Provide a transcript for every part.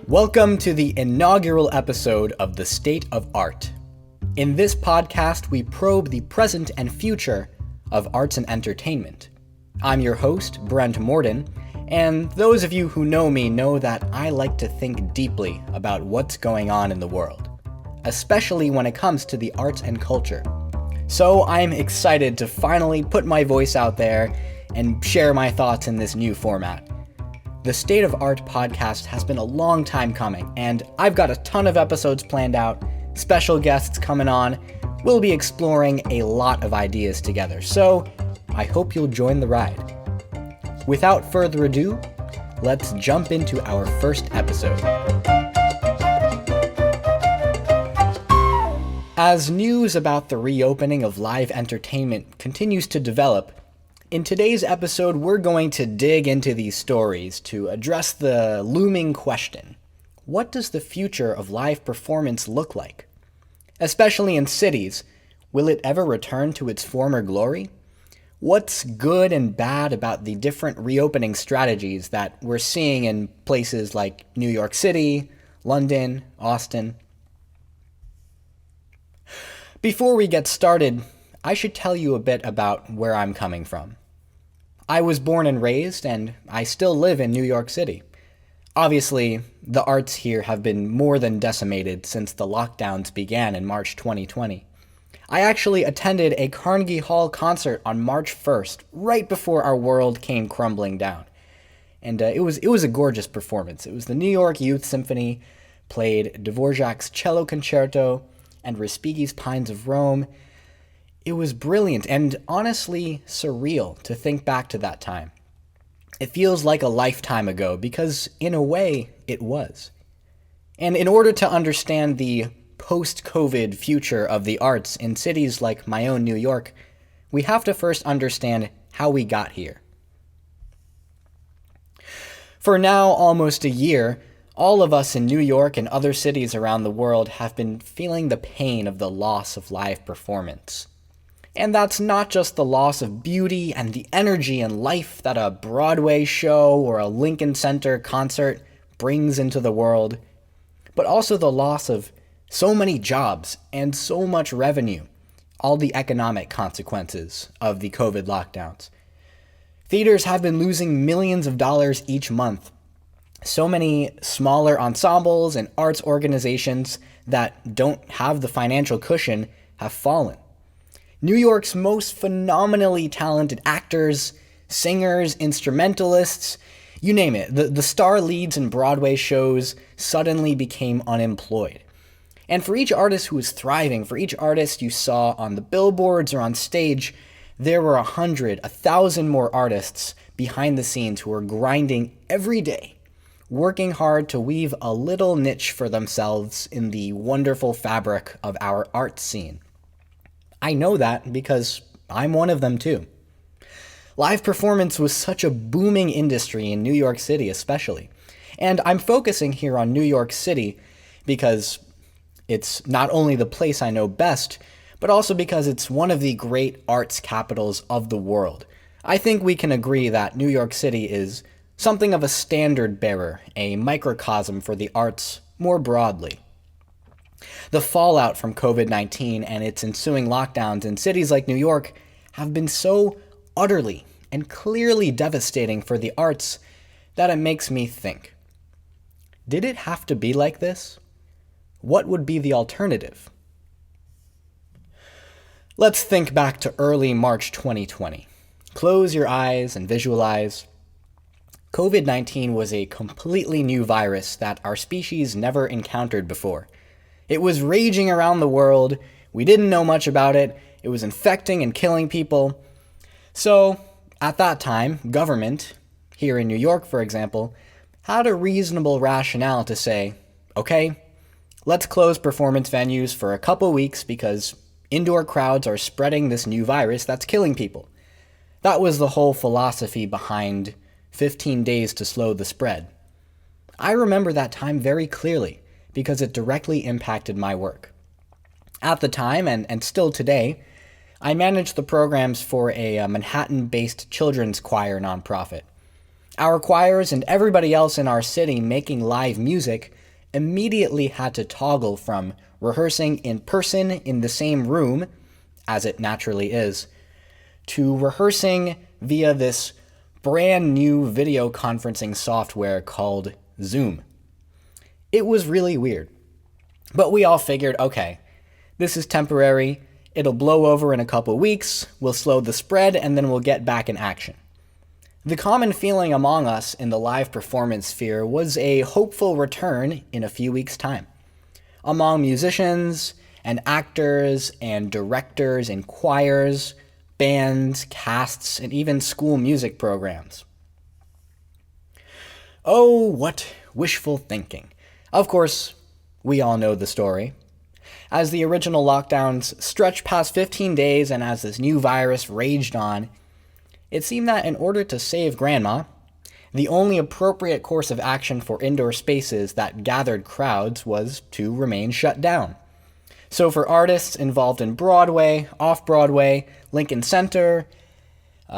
Welcome to the inaugural episode of The State of Art. In this podcast, we probe the present and future of arts and entertainment. I'm your host, Brent Morden, and those of you who know me know that I like to think deeply about what's going on in the world, especially when it comes to the arts and culture. So I'm excited to finally put my voice out there and share my thoughts in this new format. The State of Art podcast has been a long time coming, and I've got a ton of episodes planned out, special guests coming on. We'll be exploring a lot of ideas together, so I hope you'll join the ride. Without further ado, let's jump into our first episode. As news about the reopening of live entertainment continues to develop, in today's episode, we're going to dig into these stories to address the looming question: what does the future of live performance look like? Especially in cities, will it ever return to its former glory? What's good and bad about the different reopening strategies that we're seeing in places like New York City, London, Austin? Before we get started, I should tell you a bit about where I'm coming from. I was born and raised, and I still live in New York City. Obviously, the arts here have been more than decimated since the lockdowns began in March 2020. I actually attended a Carnegie Hall concert on March 1st, right before our world came crumbling down. And it was a gorgeous performance. It was the New York Youth Symphony, played Dvorak's Cello Concerto, and Respighi's Pines of Rome. It was brilliant and honestly surreal to think back to that time. It feels like a lifetime ago because, in a way, it was. And in order to understand the post-COVID future of the arts in cities like my own New York, we have to first understand how we got here. For now almost a year, all of us in New York and other cities around the world have been feeling the pain of the loss of live performance. And that's not just the loss of beauty and the energy and life that a Broadway show or a Lincoln Center concert brings into the world, but also the loss of so many jobs and so much revenue, all the economic consequences of the COVID lockdowns. Theaters have been losing millions of dollars each month. So many smaller ensembles and arts organizations that don't have the financial cushion have fallen. New York's most phenomenally talented actors, singers, instrumentalists, you name it, the star leads in Broadway shows suddenly became unemployed. And for each artist who was thriving, for each artist you saw on the billboards or on stage, there were 100, 1,000 more artists behind the scenes who were grinding every day, working hard to weave a little niche for themselves in the wonderful fabric of our art scene. I know that because I'm one of them too. Live performance was such a booming industry in New York City especially. And I'm focusing here on New York City because it's not only the place I know best, but also because it's one of the great arts capitals of the world. I think we can agree that New York City is something of a standard bearer, a microcosm for the arts more broadly. The fallout from COVID-19 and its ensuing lockdowns in cities like New York have been so utterly and clearly devastating for the arts that it makes me think, did it have to be like this? What would be the alternative? Let's think back to early March 2020. Close your eyes and visualize. COVID-19 was a completely new virus that our species never encountered before. It was raging around the world. We didn't know much about it. It was infecting and killing people. So, at that time, government, here in New York for example, had a reasonable rationale to say, okay, let's close performance venues for a couple weeks because indoor crowds are spreading this new virus that's killing people. That was the whole philosophy behind 15 days to slow the spread. I remember that time very clearly because it directly impacted my work. At the time, and still today, I managed the programs for a Manhattan-based children's choir nonprofit. Our choirs and everybody else in our city making live music immediately had to toggle from rehearsing in person in the same room, as it naturally is, to rehearsing via this brand new video conferencing software called Zoom. It was really weird. But we all figured, okay, this is temporary, it'll blow over in a couple weeks, we'll slow the spread, and then we'll get back in action. The common feeling among us in the live performance sphere was a hopeful return in a few weeks' time. Among musicians and actors and directors in choirs, bands, casts, and even school music programs. Oh, what wishful thinking. Of course, we all know the story. As the original lockdowns stretched past 15 days and as this new virus raged on, it seemed that in order to save Grandma, the only appropriate course of action for indoor spaces that gathered crowds was to remain shut down. So for artists involved in Broadway, off-Broadway, Lincoln Center,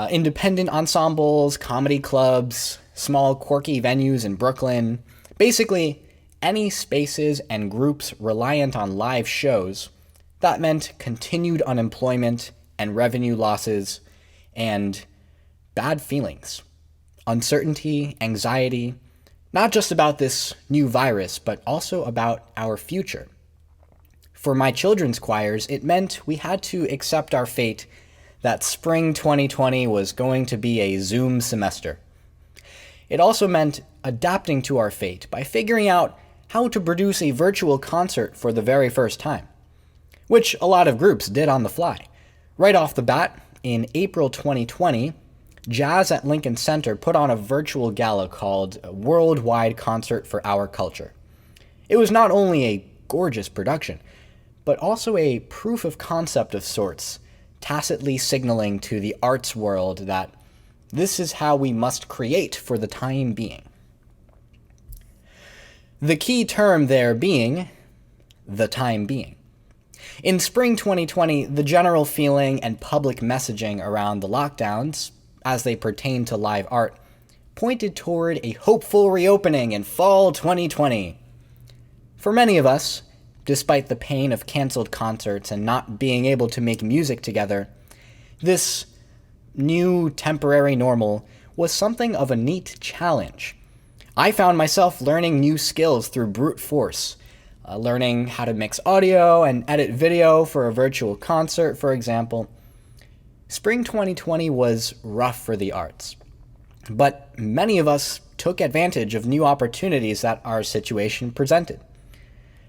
independent ensembles, comedy clubs, small quirky venues in Brooklyn, basically any spaces and groups reliant on live shows, that meant continued unemployment and revenue losses and bad feelings, uncertainty, anxiety, not just about this new virus, but also about our future. For my children's choirs, it meant we had to accept our fate that spring 2020 was going to be a Zoom semester. It also meant adapting to our fate by figuring out how to produce a virtual concert for the very first time, which a lot of groups did on the fly. Right off the bat, in April 2020, Jazz at Lincoln Center put on a virtual gala called Worldwide Concert for Our Culture. It was not only a gorgeous production, but also a proof of concept of sorts, tacitly signaling to the arts world that this is how we must create for the time being. The key term there being the time being. In spring 2020, the general feeling and public messaging around the lockdowns, as they pertain to live art, pointed toward a hopeful reopening in fall 2020. For many of us, despite the pain of canceled concerts and not being able to make music together, this new temporary normal was something of a neat challenge. I found myself learning new skills through brute force, learning how to mix audio and edit video for a virtual concert, for example. Spring 2020 was rough for the arts, but many of us took advantage of new opportunities that our situation presented.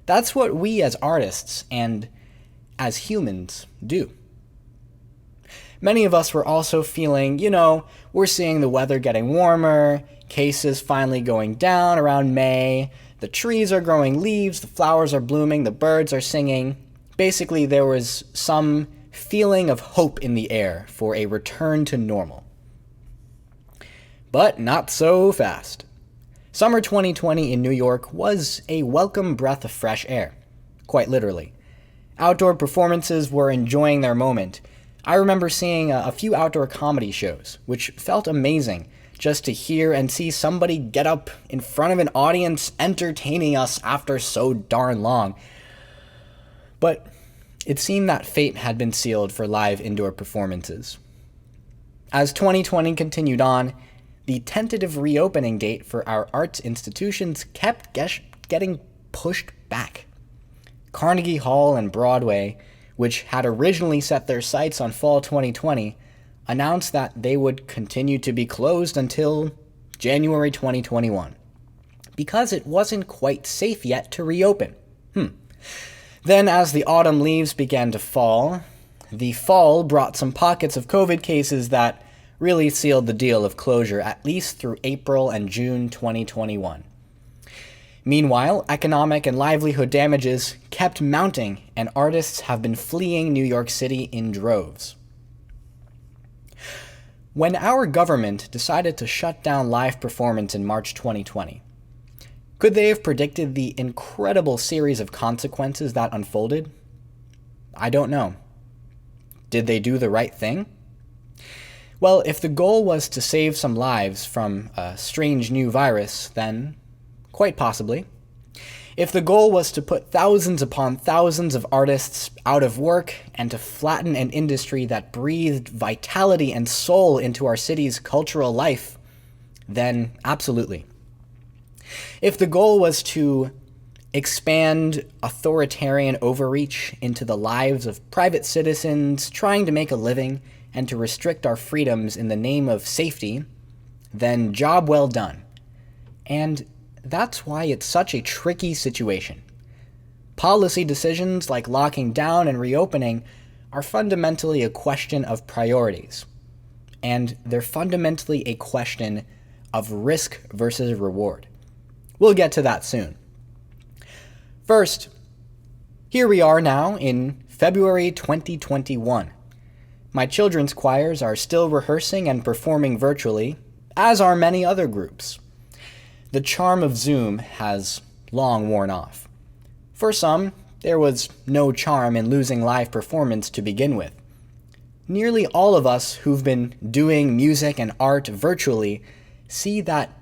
That's what we as artists and as humans do. Many of us were also feeling, we're seeing the weather getting warmer, cases finally going down around May, the trees are growing leaves, the flowers are blooming, the birds are singing. Basically, there was some feeling of hope in the air for a return to normal. But not so fast. Summer 2020 in New York was a welcome breath of fresh air, quite literally. Outdoor performances were enjoying their moment. I remember seeing a few outdoor comedy shows, which felt amazing just to hear and see somebody get up in front of an audience entertaining us after so darn long. But it seemed that fate had been sealed for live indoor performances. As 2020 continued on, the tentative reopening date for our arts institutions kept getting pushed back. Carnegie Hall and Broadway, which had originally set their sights on fall 2020, announced that they would continue to be closed until January 2021, because it wasn't quite safe yet to reopen. Then, as the autumn leaves began to fall, the fall brought some pockets of COVID cases that really sealed the deal of closure at least through April and June 2021. Meanwhile, economic and livelihood damages kept mounting, and artists have been fleeing New York City in droves. When our government decided to shut down live performance in March 2020, could they have predicted the incredible series of consequences that unfolded? I don't know. Did they do the right thing? Well, if the goal was to save some lives from a strange new virus, then quite possibly. If the goal was to put thousands upon thousands of artists out of work and to flatten an industry that breathed vitality and soul into our city's cultural life, then absolutely. If the goal was to expand authoritarian overreach into the lives of private citizens trying to make a living and to restrict our freedoms in the name of safety, then job well done. And that's why it's such a tricky situation. Policy decisions like locking down and reopening are fundamentally a question of priorities. And they're fundamentally a question of risk versus reward. We'll get to that soon. First, here we are now in February 2021. My children's choirs are still rehearsing and performing virtually, as are many other groups. The charm of Zoom has long worn off. For some, there was no charm in losing live performance to begin with. Nearly all of us who've been doing music and art virtually see that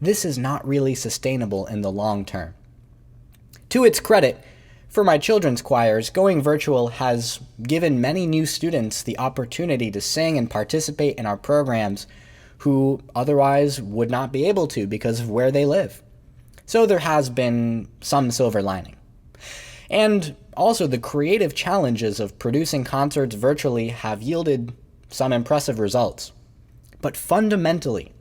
this is not really sustainable in the long term. To its credit, for my children's choirs, going virtual has given many new students the opportunity to sing and participate in our programs who otherwise would not be able to because of where they live. So there has been some silver lining. And also the creative challenges of producing concerts virtually have yielded some impressive results. But fundamentally,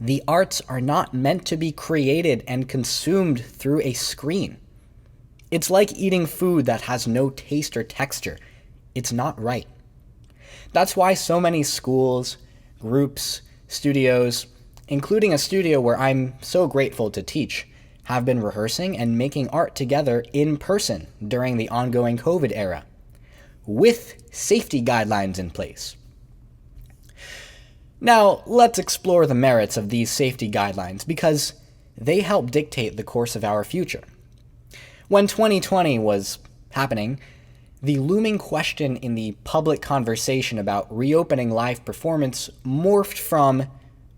the arts are not meant to be created and consumed through a screen. It's like eating food that has no taste or texture. It's not right. That's why so many schools, groups, studios, including a studio where I'm so grateful to teach, have been rehearsing and making art together in person during the ongoing COVID era, with safety guidelines in place. Now, let's explore the merits of these safety guidelines because they help dictate the course of our future. When 2020 was happening, the looming question in the public conversation about reopening live performance morphed from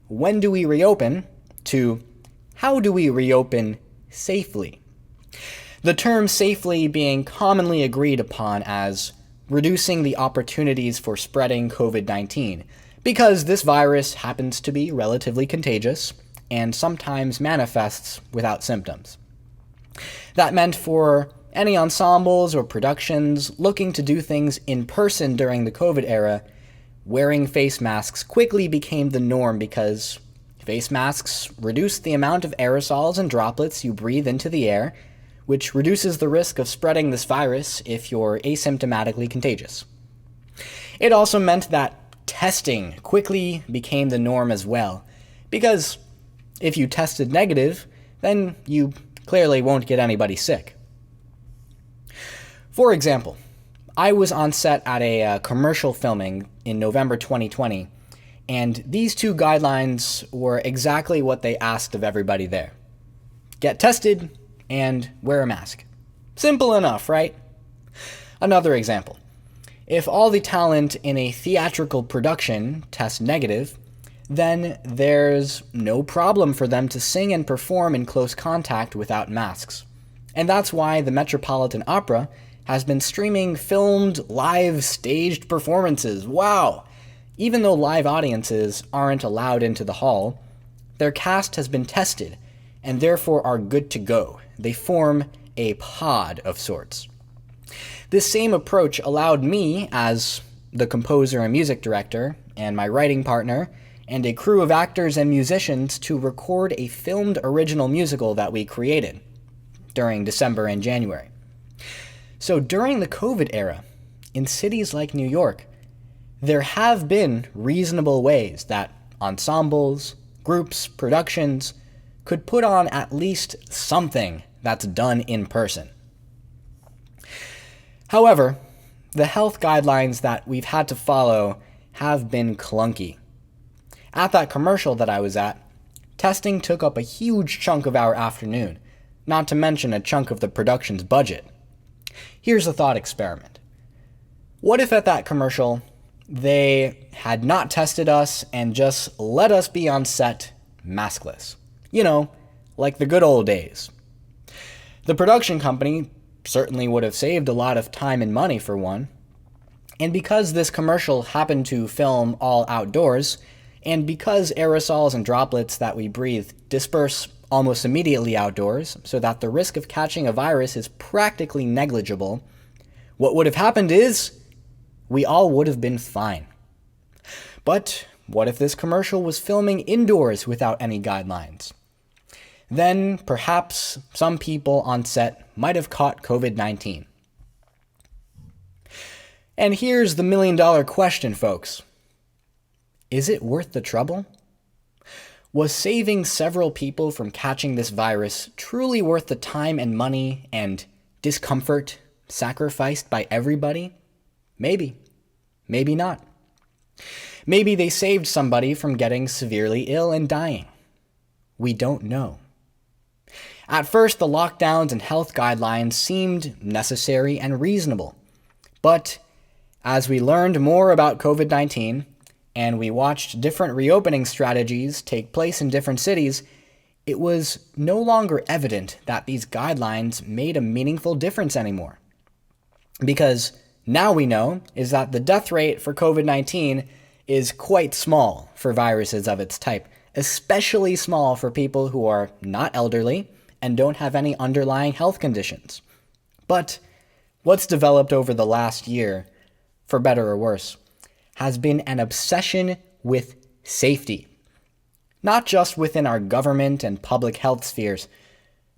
when do we reopen to how do we reopen safely? The term safely being commonly agreed upon as reducing the opportunities for spreading COVID-19, because this virus happens to be relatively contagious and sometimes manifests without symptoms. That meant for any ensembles or productions looking to do things in person during the COVID era, wearing face masks quickly became the norm because face masks reduce the amount of aerosols and droplets you breathe into the air, which reduces the risk of spreading this virus if you're asymptomatically contagious. It also meant that testing quickly became the norm as well, because if you tested negative, then you clearly won't get anybody sick. For example, I was on set at a commercial filming in November 2020, and these two guidelines were exactly what they asked of everybody there. Get tested and wear a mask. Simple enough, right? Another example. If all the talent in a theatrical production tests negative, then there's no problem for them to sing and perform in close contact without masks. And that's why the Metropolitan Opera has been streaming filmed, live, staged performances. Wow! Even though live audiences aren't allowed into the hall, their cast has been tested and therefore are good to go. They form a pod of sorts. This same approach allowed me, as the composer and music director, and my writing partner, and a crew of actors and musicians to record a filmed original musical that we created during December and January. So during the COVID era, in cities like New York, there have been reasonable ways that ensembles, groups, productions could put on at least something that's done in person. However, the health guidelines that we've had to follow have been clunky. At that commercial that I was at, testing took up a huge chunk of our afternoon, not to mention a chunk of the production's budget. Here's a thought experiment. What if at that commercial, they had not tested us and just let us be on set maskless? You know, like the good old days. The production company certainly would have saved a lot of time and money for one. And because this commercial happened to film all outdoors, and because aerosols and droplets that we breathe disperse almost immediately outdoors, so that the risk of catching a virus is practically negligible, what would have happened is we all would have been fine. But what if this commercial was filming indoors without any guidelines? Then perhaps some people on set might have caught COVID-19. And here's the million-dollar question, folks. Is it worth the trouble? Was saving several people from catching this virus truly worth the time and money and discomfort sacrificed by everybody? Maybe. Maybe not. Maybe they saved somebody from getting severely ill and dying. We don't know. At first, the lockdowns and health guidelines seemed necessary and reasonable. But as we learned more about COVID-19, and we watched different reopening strategies take place in different cities, it was no longer evident that these guidelines made a meaningful difference anymore. Because now we know is that the death rate for COVID-19 is quite small for viruses of its type, especially small for people who are not elderly and don't have any underlying health conditions. But what's developed over the last year, for better or worse, has been an obsession with safety. Not just within our government and public health spheres,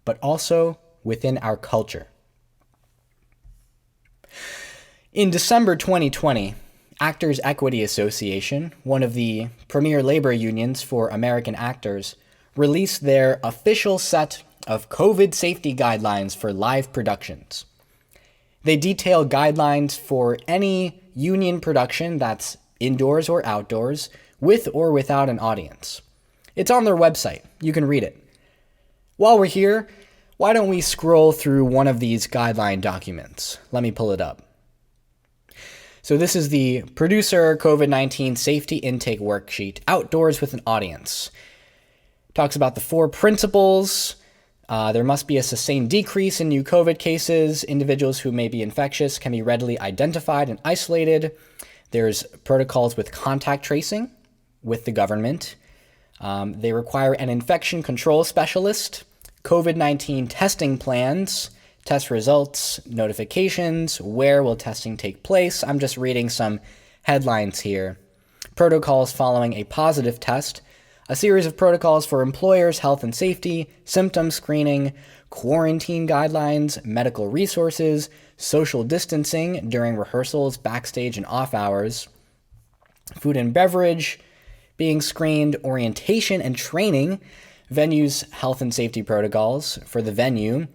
but also within our culture. In December 2020, Actors Equity Association, one of the premier labor unions for American actors, released their official set of COVID safety guidelines for live productions. They detail guidelines for any union production that's indoors or outdoors, with or without an audience. It's on their website. You can read it. While we're here, why don't we scroll through one of these guideline documents? Let me pull it up. So this is the Producer COVID-19 Safety Intake Worksheet, Outdoors with an Audience. Talks about the 4 principles. There must be a sustained decrease in new COVID cases. Individuals who may be infectious can be readily identified and isolated. There's protocols with contact tracing with the government. They require an infection control specialist, COVID-19 testing plans, test results, notifications, where will testing take place. I'm just reading some headlines here. Protocols following a positive test, a series of protocols for employers' health and safety, symptom screening, quarantine guidelines, medical resources, social distancing during rehearsals, backstage, and off hours, food and beverage being screened, orientation and training, venues' health and safety protocols for the venue.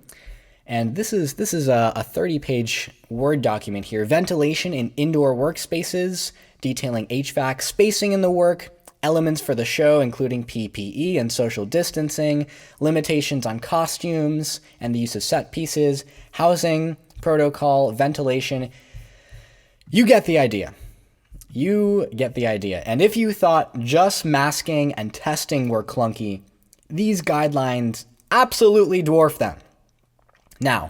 And this is a 30-page Word document here. Ventilation in indoor workspaces, detailing HVAC, spacing in the work, elements for the show, including PPE and social distancing, limitations on costumes and the use of set pieces, housing, protocol, ventilation. You get the idea. You get the idea. And if you thought just masking and testing were clunky, these guidelines absolutely dwarf them. Now,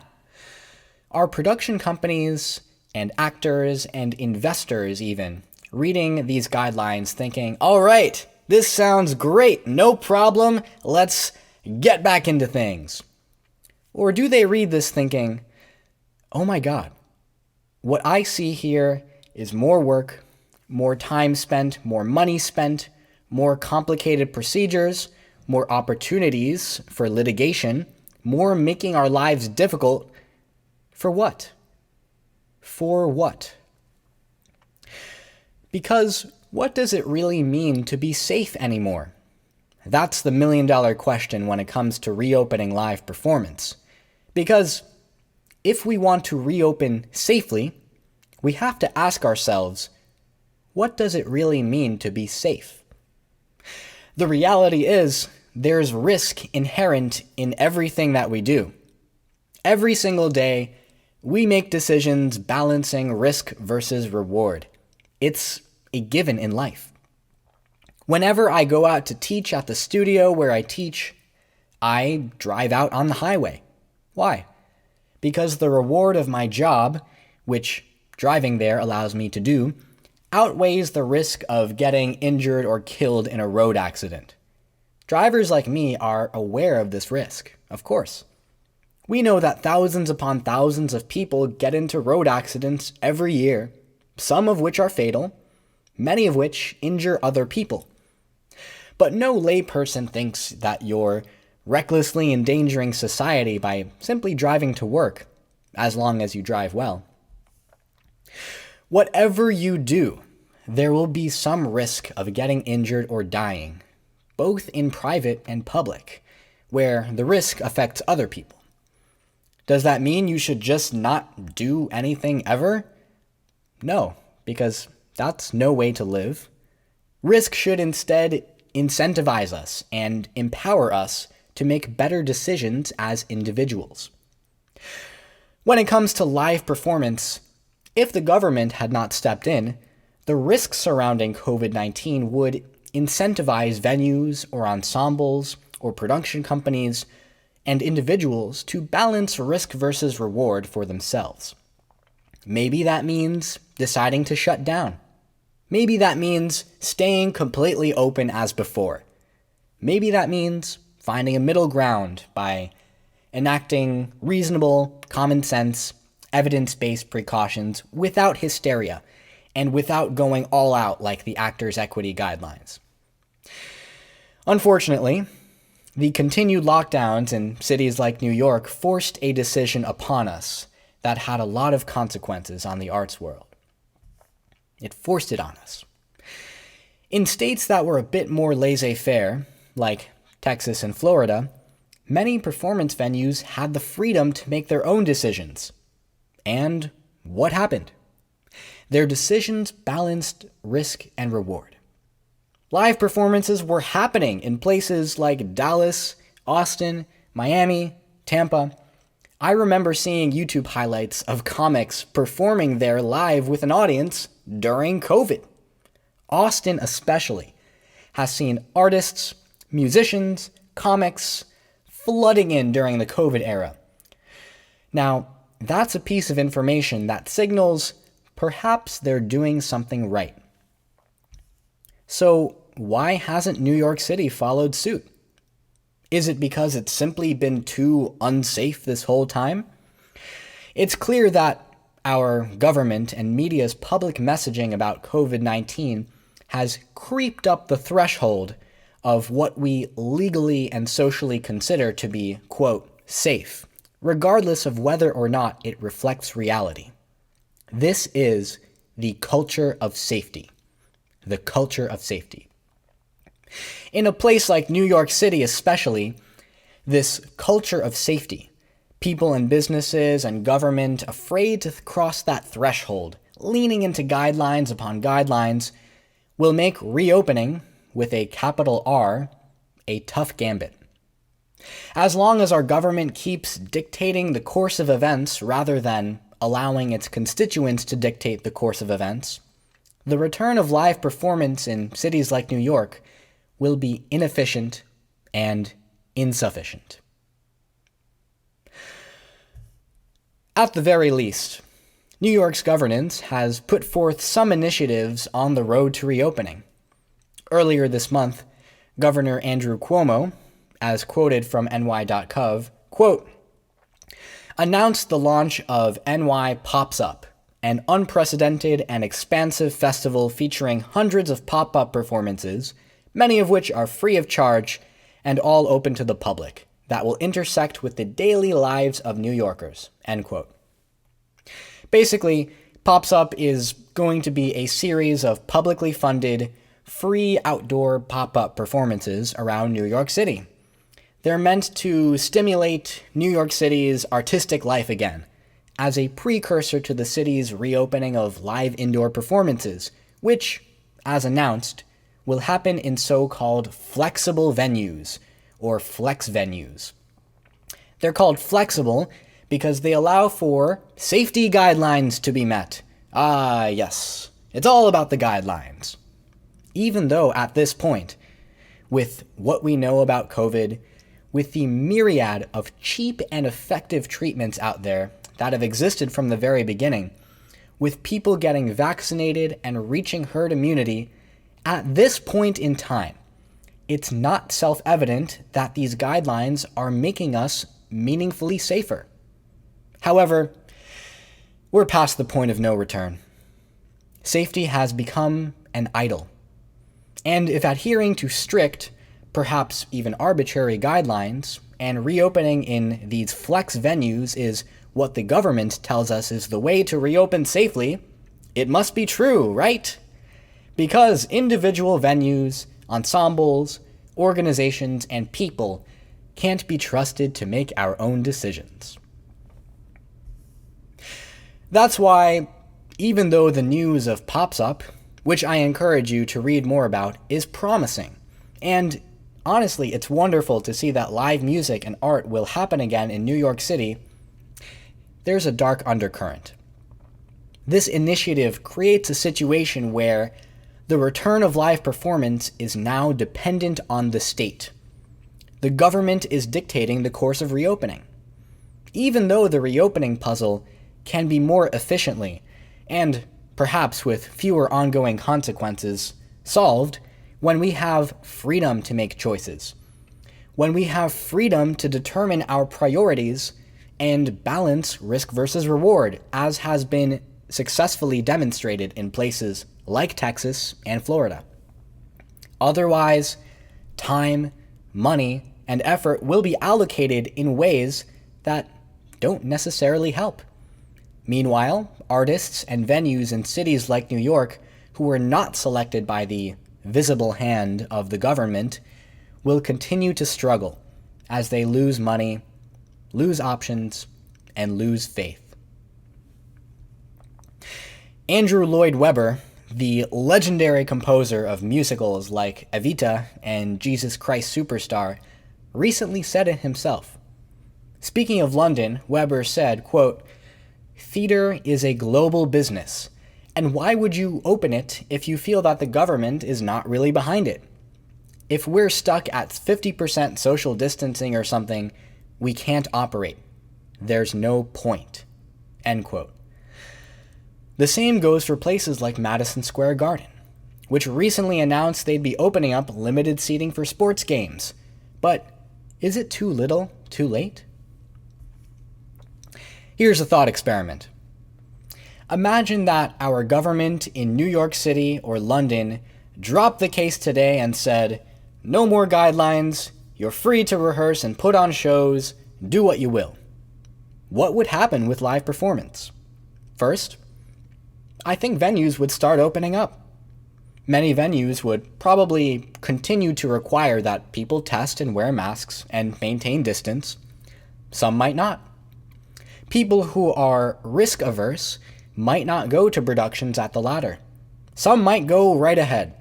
are production companies and actors and investors even reading these guidelines thinking, all right, this sounds great, no problem, let's get back into things? Or do they read this thinking, oh my God, what I see here is more work, more time spent, more money spent, more complicated procedures, more opportunities for litigation, more making our lives difficult. For what? For what? Because what does it really mean to be safe anymore? That's the million-dollar question when it comes to reopening live performance. Because if we want to reopen safely, we have to ask ourselves, what does it really mean to be safe? The reality is, there's risk inherent in everything that we do. Every single day, we make decisions balancing risk versus reward. It's a given in life. Whenever I go out to teach at the studio where I teach, I drive out on the highway. Why? because the reward of my job, which driving there allows me to do, outweighs the risk of getting injured or killed in a road accident. Drivers like me are aware of this risk, of course. We know that thousands upon thousands of people get into road accidents every year, some of which are fatal, many of which injure other people. But no layperson thinks that you're recklessly endangering society by simply driving to work, as long as you drive well. Whatever you do, there will be some risk of getting injured or dying, both in private and public, where the risk affects other people. Does that mean you should just not do anything ever? No, because that's no way to live. Risk should instead incentivize us and empower us to make better decisions as individuals. When it comes to live performance, if the government had not stepped in, the risks surrounding COVID-19 would incentivize venues or ensembles or production companies and individuals to balance risk versus reward for themselves. Maybe that means deciding to shut down. Maybe that means staying completely open as before. Maybe that means finding a middle ground by enacting reasonable, common sense, evidence-based precautions without hysteria and without going all out like the Actors' Equity Guidelines. Unfortunately, the continued lockdowns in cities like New York forced a decision upon us that had a lot of consequences on the arts world. It forced it on us. In states that were a bit more laissez-faire, like Texas and Florida, many performance venues had the freedom to make their own decisions. And what happened? Their decisions balanced risk and reward. Live performances were happening in places like Dallas, Austin, Miami, Tampa. I remember seeing YouTube highlights of comics performing there live with an audience during COVID. Austin especially has seen artists, musicians, comics flooding in during the COVID era. Now, that's a piece of information that signals perhaps they're doing something right. So why hasn't New York City followed suit? Is it because it's simply been too unsafe this whole time? It's clear that our government and media's public messaging about COVID-19 has creeped up the threshold of what we legally and socially consider to be, quote, safe, regardless of whether or not it reflects reality. This is the culture of safety. The culture of safety. In a place like New York City especially, this culture of safety, people and businesses and government afraid to cross that threshold, leaning into guidelines upon guidelines, will make reopening, with a capital R, a tough gambit. As long as our government keeps dictating the course of events rather than allowing its constituents to dictate the course of events, the return of live performance in cities like New York will be inefficient and insufficient. At the very least, New York's governance has put forth some initiatives on the road to reopening. Earlier this month, Governor Andrew Cuomo, as quoted from ny.gov, quote, announced the launch of NY Pops Up, an unprecedented and expansive festival featuring hundreds of pop-up performances, many of which are free of charge and all open to the public, that will intersect with the daily lives of New Yorkers, end quote. Basically, Pops Up is going to be a series of publicly funded, free outdoor pop-up performances around New York City. They're meant to stimulate New York City's artistic life again, as a precursor to the city's reopening of live indoor performances, which, as announced, will happen in so-called flexible venues, or flex venues. They're called flexible because they allow for safety guidelines to be met. Ah, yes, it's all about the guidelines. Even though at this point, with what we know about COVID, with the myriad of cheap and effective treatments out there that have existed from the very beginning, with people getting vaccinated and reaching herd immunity, at this point in time, it's not self-evident that these guidelines are making us meaningfully safer. However, we're past the point of no return. Safety has become an idol. And if adhering to strict, perhaps even arbitrary guidelines and reopening in these flex venues is what the government tells us is the way to reopen safely, it must be true, right? Because individual venues, ensembles, organizations, and people can't be trusted to make our own decisions. That's why, even though the news of Pops Up, which I encourage you to read more about, is promising, and honestly, it's wonderful to see that live music and art will happen again in New York City, there's a dark undercurrent. This initiative creates a situation where the return of live performance is now dependent on the state. The government is dictating the course of reopening. Even though the reopening puzzle can be more efficiently, and perhaps with fewer ongoing consequences, solved when we have freedom to make choices. When we have freedom to determine our priorities and balance risk versus reward, as has been successfully demonstrated in places like Texas and Florida. Otherwise, time, money, and effort will be allocated in ways that don't necessarily help. Meanwhile, artists and venues in cities like New York who were not selected by the visible hand of the government will continue to struggle as they lose money, lose options, and lose faith. Andrew Lloyd Webber, the legendary composer of musicals like Evita and Jesus Christ Superstar, recently said it himself. Speaking of London, Webber said, quote, "Theater is a global business, and why would you open it if you feel that the government is not really behind it? If we're stuck at 50% social distancing or something, we can't operate. There's no point." End quote. The same goes for places like Madison Square Garden, which recently announced they'd be opening up limited seating for sports games. But is it too little, too late? Here's a thought experiment. Imagine that our government in New York City or London dropped the case today and said, "No more guidelines, you're free to rehearse and put on shows, do what you will." What would happen with live performance? First, I think venues would start opening up. Many venues would probably continue to require that people test and wear masks and maintain distance. Some might not. People who are risk-averse might not go to productions at the latter. Some might go right ahead.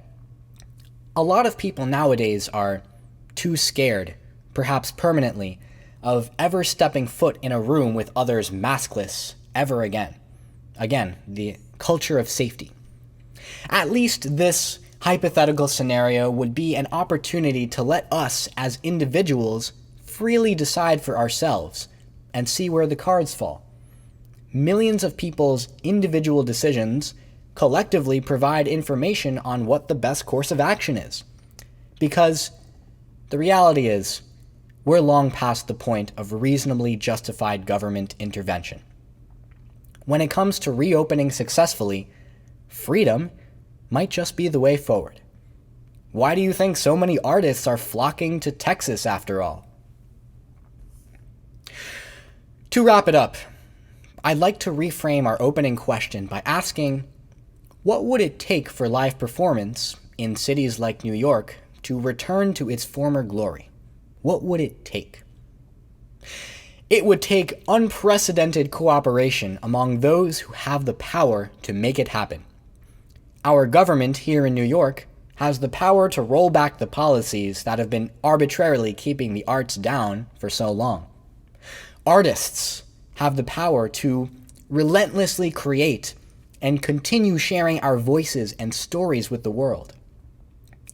A lot of people nowadays are too scared, perhaps permanently, of ever stepping foot in a room with others maskless ever again. Again, the culture of safety. At least this hypothetical scenario would be an opportunity to let us as individuals freely decide for ourselves and see where the cards fall. Millions of people's individual decisions collectively provide information on what the best course of action is. Because the reality is, we're long past the point of reasonably justified government intervention. When it comes to reopening successfully, freedom might just be the way forward. Why do you think so many artists are flocking to Texas after all? To wrap it up, I'd like to reframe our opening question by asking, what would it take for live performance in cities like New York to return to its former glory? What would it take? It would take unprecedented cooperation among those who have the power to make it happen. Our government here in New York has the power to roll back the policies that have been arbitrarily keeping the arts down for so long. Artists have the power to relentlessly create and continue sharing our voices and stories with the world.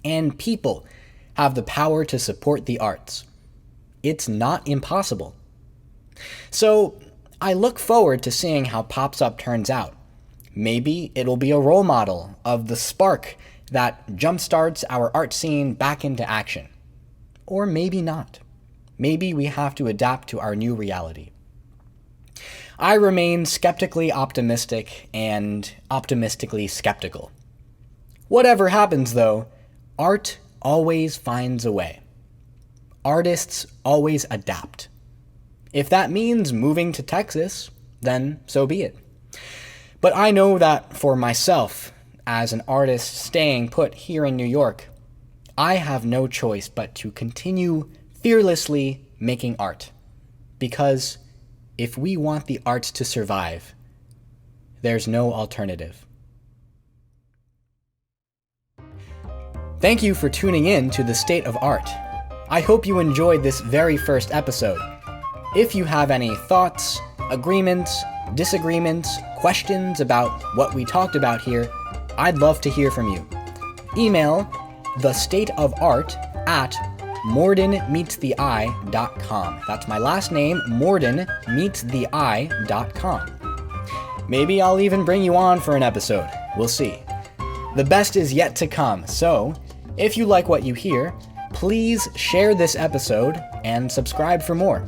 And people have the power to support the arts. it's not impossible. So, I look forward to seeing how Pops Up turns out. Maybe it'll be a role model of the spark that jumpstarts our art scene back into action. Or maybe not. Maybe we have to adapt to our new reality. I remain skeptically optimistic and optimistically skeptical. Whatever happens, though, art always finds a way. Artists always adapt. If that means moving to Texas, then so be it. But I know that for myself, as an artist staying put here in New York, I have no choice but to continue fearlessly making art. Because if we want the arts to survive, there's no alternative. Thank you for tuning in to The State of Art. I hope you enjoyed this very first episode. If you have any thoughts, agreements, disagreements, questions about what we talked about here, I'd love to hear from you. Email thestateofart@mordenmeetstheeye.com. That's my last name, mordenmeetstheeye.com. Maybe I'll even bring you on for an episode. We'll see. The best is yet to come, so if you like what you hear, please share this episode and subscribe for more.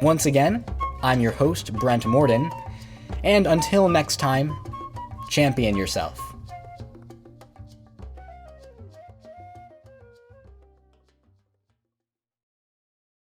Once again, I'm your host, Brent Morden, and until next time, champion yourself.